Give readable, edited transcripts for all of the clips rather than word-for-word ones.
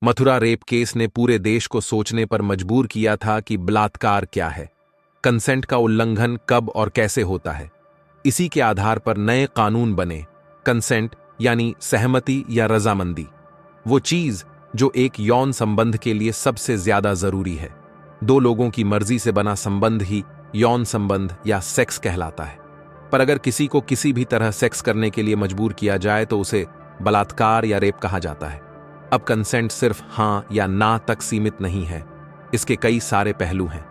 Mathura rape case ने पूरे देश को सोचने पर मजबूर किया था कि बलात्कार क्या है, कंसेंट का उल्लंघन कब और कैसे होता है। इसी के आधार पर नए कानून बने। कंसेंट यानी सहमति या रजामंदी, वो चीज जो एक यौन संबंध के लिए सबसे ज्यादा जरूरी है। दो लोगों की मर्जी से बना संबंध ही यौन संबंध या सेक्स कहलाता है। पर अगर किसी को किसी भी तरह सेक्स करने के लिए मजबूर किया जाए तो उसे बलात्कार या रेप कहा जाता है। अब कंसेंट सिर्फ हां या ना तक सीमित नहीं है, इसके कई सारे पहलू हैं।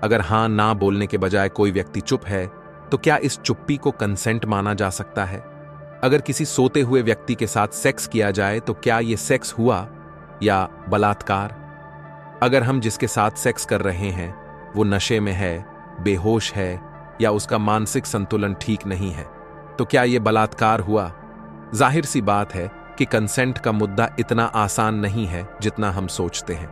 अगर हां ना बोलने के बजाय कोई व्यक्ति चुप है तो क्या इस चुप्पी को कंसेंट माना जा सकता है? अगर किसी सोते हुए व्यक्ति के साथ सेक्स किया जाए तो क्या यह सेक्स हुआ या बलात्कार? अगर हम जिसके साथ सेक्स कर रहे हैं वो नशे में है, बेहोश है या उसका मानसिक संतुलन ठीक नहीं है तो क्या यह बलात्कार हुआ? जाहिर सी बात है कि कंसेंट का मुद्दा इतना आसान नहीं है जितना हम सोचते हैं।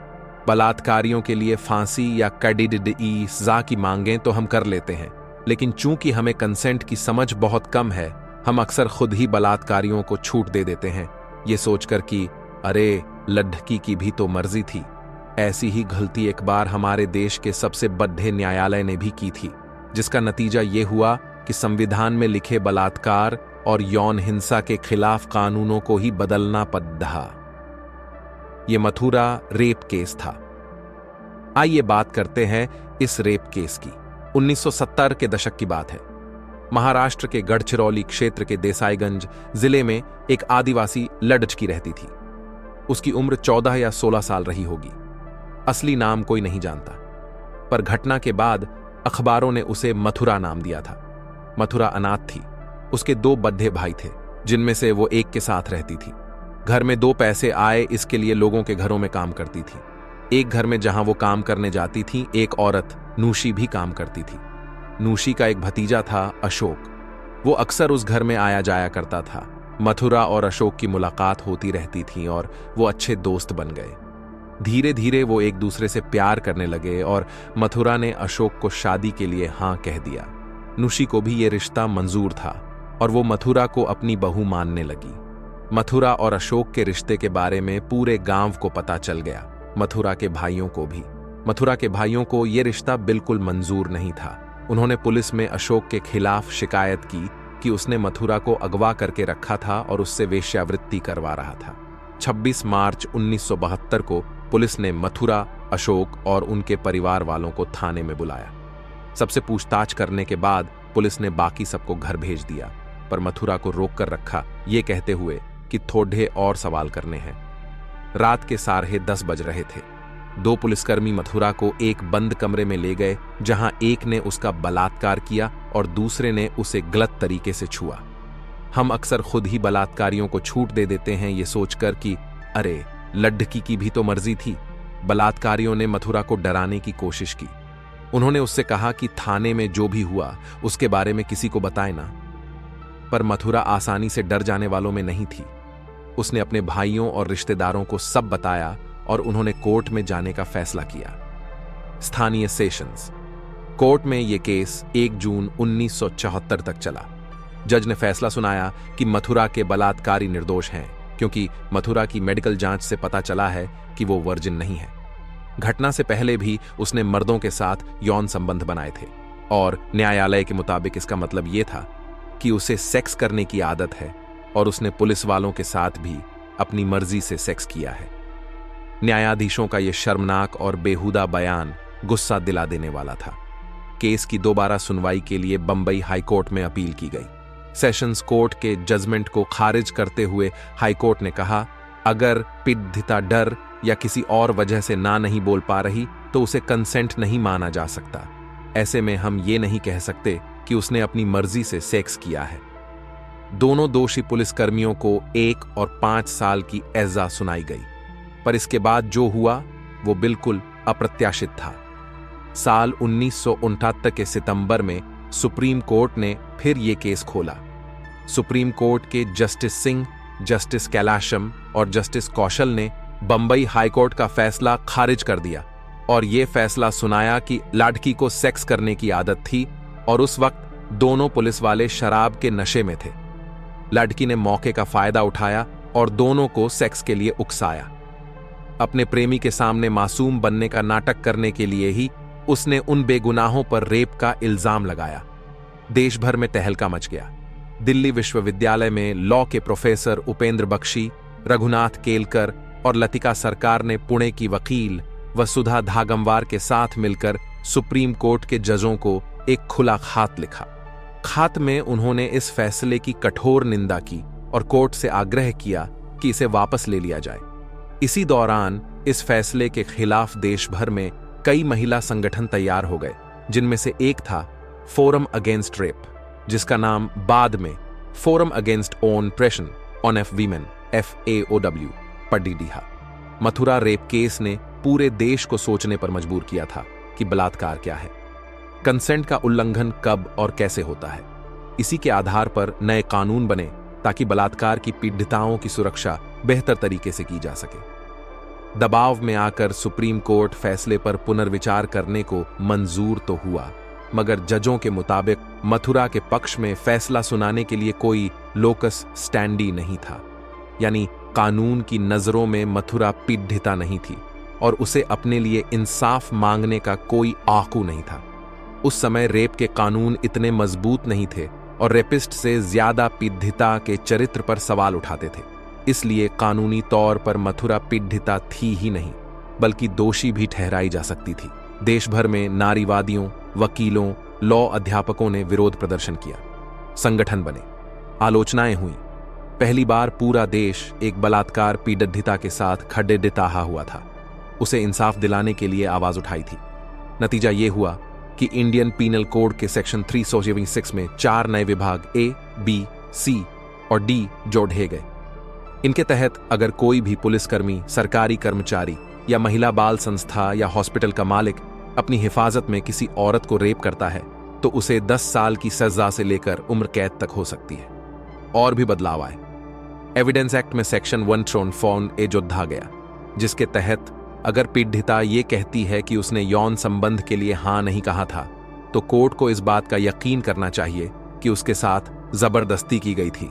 बलात्कारियों के लिए फांसी या कैदी सजा की मांगें तो हम कर लेते हैं, लेकिन चूंकि हमें कंसेंट की समझ बहुत कम है, हम अक्सर खुद ही बलात्कारियों को छूट दे देते हैं, ये सोचकर कि अरे लड़की की भी तो मर्जी थी। ऐसी ही गलती एक बार हमारे देश के सबसे बड़े न्यायालय ने भी की थी, जिसका नतीजा ये हुआ कि संविधान में लिखे बलात्कार और यौन हिंसा के खिलाफ कानूनों को ही बदलना पड़ा। यह मथुरा रेप केस था। आइए बात करते हैं इस रेप केस की। 1970 के दशक की बात है। महाराष्ट्र के गढ़चिरौली क्षेत्र के देसाईगंज जिले में एक आदिवासी लड़की रहती थी। उसकी उम्र 14 या 16 साल रही होगी। असली नाम कोई नहीं जानता, पर घटना के बाद अखबारों ने उसे मथुरा नाम दिया था। मथुरा अनाथ थी। उसके 2 बड़े भाई थे, जिनमें से वो एक के साथ रहती थी। घर में 2 पैसे आए इसके लिए लोगों के घरों में काम करती थी। एक घर में जहां वो काम करने जाती थी, एक औरत नूशी भी काम करती थी। नूशी का एक भतीजा था अशोक। वो अक्सर उस घर में आया जाया करता था। मथुरा और अशोक की मुलाकात होती रहती थी और वो अच्छे दोस्त बन गए। धीरे धीरे वो एक दूसरे से प्यार करने लगे और मथुरा ने अशोक को शादी के लिए हां कह दिया। नूशी को भी ये रिश्ता मंजूर था और वो मथुरा को अपनी बहू मानने लगी। मथुरा और अशोक के रिश्ते के बारे में पूरे गांव को पता चल गया, मथुरा के भाइयों को भी। मथुरा के भाइयों को ये रिश्ता बिल्कुल मंजूर नहीं था। उन्होंने पुलिस में अशोक के खिलाफ शिकायत की कि उसने मथुरा को अगवा करके रखा था और उससे वेश्यावृत्ति करवा रहा था। 26 मार्च 1972 को पुलिस ने मथुरा, अशोक और उनके परिवार वालों को थाने में बुलाया। सबसे पूछताछ करने के बाद पुलिस ने बाकी सबको घर भेज दिया, पर मथुरा को रोक कर रखा, ये कहते हुए कि थोड़े और सवाल करने हैं। रात के 10:30 बज रहे थे। 2 पुलिसकर्मी मथुरा को एक बंद कमरे में ले गए, जहां एक ने उसका बलात्कार किया और दूसरे ने उसे गलत तरीके से छुआ। हम अक्सर खुद ही बलात्कारियों को छूट दे देते हैं, ये सोचकर कि अरे लड़की की भी तो मर्जी थी। बलात्कारियों ने मथुरा को डराने की कोशिश की। उन्होंने उससे कहा कि थाने में जो भी हुआ उसके बारे में किसी को बताए ना। पर मथुरा आसानी से डर जाने वालों में नहीं थी। उसने अपने भाइयों और रिश्तेदारों को सब बताया और उन्होंने कोर्ट में जाने का फैसला किया। स्थानीय सेशंस कोर्ट में यह केस 1 जून 1974 तक चला। जज ने फैसला सुनाया कि मथुरा के बलात्कारी निर्दोष हैं, क्योंकि मथुरा की मेडिकल जांच से पता चला है कि वो वर्जिन नहीं है। घटना से पहले भी उसने मर्दों के साथ यौन संबंध बनाए थे और न्यायालय के मुताबिक इसका मतलब यह था कि उसे सेक्स करने की आदत है और उसने पुलिस वालों के साथ भी अपनी मर्जी से सेक्स किया है। न्यायाधीशों का यह शर्मनाक और बेहुदा बयान गुस्सा दिला देने वाला था। केस की दोबारा सुनवाई के लिए बंबई हाईकोर्ट में अपील की गई। सेशंस कोर्ट के जजमेंट को खारिज करते हुए हाईकोर्ट ने कहा, अगर पीड़िता डर या किसी और वजह से ना नहीं बोल पा रही तो उसे कंसेंट नहीं माना जा सकता। ऐसे में हम ये नहीं कह सकते कि उसने अपनी मर्जी से सेक्स किया है। दोनों दोषी पुलिसकर्मियों को 1 और 5 साल की सजा सुनाई गई, पर इसके बाद जो हुआ वो बिल्कुल अप्रत्याशित था। साल 1969 के सितंबर में सुप्रीम कोर्ट ने फिर ये केस खोला। सुप्रीम कोर्ट के जस्टिस सिंह, जस्टिस कैलाशम और जस्टिस कौशल ने बंबई हाईकोर्ट का फैसला खारिज कर दिया और यह फैसला सुनाया कि लड़की को सेक्स करने की आदत थी और उस वक्त दोनों पुलिस वाले शराब के नशे में थे। लड़की ने मौके का फायदा उठाया और दोनों को सेक्स के लिए उकसाया। अपने प्रेमी के सामने मासूम बनने का नाटक करने के लिए ही उसने उन बेगुनाहों पर रेप का इल्जाम लगाया। देश भर में तहलका मच गया। दिल्ली विश्वविद्यालय में लॉ के प्रोफेसर उपेंद्र बख्शी, रघुनाथ केलकर और लतिका सरकार ने पुणे की वकील वसुधा धागमवार के साथ मिलकर सुप्रीम कोर्ट के जजों को एक खुला खात लिखा। खात में उन्होंने इस फैसले की कठोर निंदा की और कोर्ट से आग्रह किया कि इसे वापस ले लिया जाए। इसी दौरान इस फैसले के खिलाफ देश भर में कई महिला संगठन तैयार हो गए, जिनमें से एक था फोरम अगेंस्ट रेप, जिसका नाम बाद में forum against operation on women FAOW पर डीडीहा। मथुरा रेप केस ने पूरे देश को सोचने पर मजबूर किया था कि बलात्कार क्या है, कंसेंट का उल्लंघन कब और कैसे होता है। इसी के आधार पर नए कानून बने ताकि बलात्कार की पीड़िताओं की सुरक्षा बेहतर तरीके से की जा सके। दबाव में आकर सुप्रीम कोर्ट फैसले पर पुनर्विचार करने को मंजूर तो हुआ, मगर जजों के मुताबिक मथुरा के पक्ष में फैसला सुनाने के लिए कोई लोकस स्टैंडी नहीं था, यानी कानून की नजरों में मथुरा पीड़िता नहीं थी और उसे अपने लिए इंसाफ मांगने का कोई आकू नहीं था। उस समय रेप के कानून इतने मजबूत नहीं थे और रेपिस्ट से ज्यादा पीड़िता के चरित्र पर सवाल उठाते थे। इसलिए कानूनी तौर पर मथुरा पीड़िता थी ही नहीं, बल्कि दोषी भी ठहराई जा सकती थी। देश भर में नारीवादियों, वकीलों, लॉ अध्यापकों ने विरोध प्रदर्शन किया, संगठन बने, आलोचनाएं हुई। पहली बार पूरा देश एक बलात्कार पीड़िता के साथ खड़े-दिताहा हुआ था। उसे इंसाफ दिलाने के लिए आवाज उठाई थी। नतीजा यह हुआ कि इंडियन पीनल कोड के सेक्शन 376 में 4 नए विभाग A, B, C और D जोड़े गए। इनके तहत अगर कोई भी पुलिसकर्मी, सरकारी कर्मचारी या महिला बाल संस्था या हॉस्पिटल का मालिक अपनी हिफाजत में किसी औरत को रेप करता है तो उसे 10 साल की सजा से लेकर उम्र कैद तक हो सकती है। और भी बदलाव आए। एविडेंस एक्ट में सेक्शन 1 जोड़ा गया, जिसके तहत अगर पीड़िता ये कहती है कि उसने यौन संबंध के लिए हां नहीं कहा था, तो कोर्ट को इस बात का यकीन करना चाहिए कि उसके साथ जबरदस्ती की गई थी,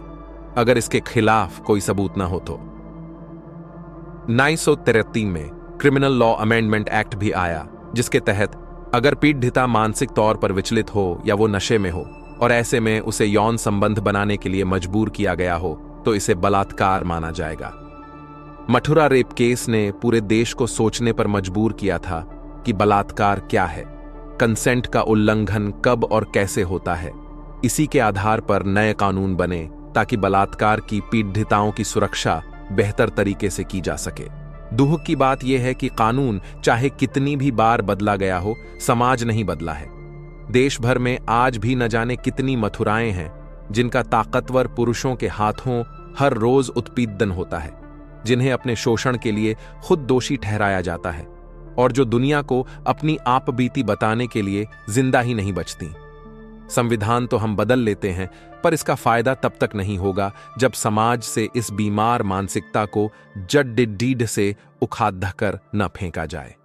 अगर इसके खिलाफ कोई सबूत न हो तो। 1933 में क्रिमिनल लॉ अमेंडमेंट एक्ट भी आया, जिसके तहत अगर पीड़िता मानसिक तौर पर विचलित हो या वो नशे में हो और ऐसे में उसे यौन संबंध बनाने के लिए मजबूर किया गया हो तो इसे बलात्कार माना जाएगा। मथुरा रेप केस ने पूरे देश को सोचने पर मजबूर किया था कि बलात्कार क्या है, कंसेंट का उल्लंघन कब और कैसे होता है। इसी के आधार पर नए कानून बने ताकि बलात्कार की पीड़िताओं की सुरक्षा बेहतर तरीके से की जा सके। दुख की बात यह है कि कानून चाहे कितनी भी बार बदला गया हो, समाज नहीं बदला है। देश भर में आज भी न जाने कितनी मथुराएं हैं जिनका ताकतवर पुरुषों के हाथों हर रोज उत्पीड़न होता है, जिन्हें अपने शोषण के लिए खुद दोषी ठहराया जाता है और जो दुनिया को अपनी आपबीती बताने के लिए जिंदा ही नहीं बचती। संविधान तो हम बदल लेते हैं, पर इसका फायदा तब तक नहीं होगा जब समाज से इस बीमार मानसिकता को जड़ से उखाड़ कर न फेंका जाए।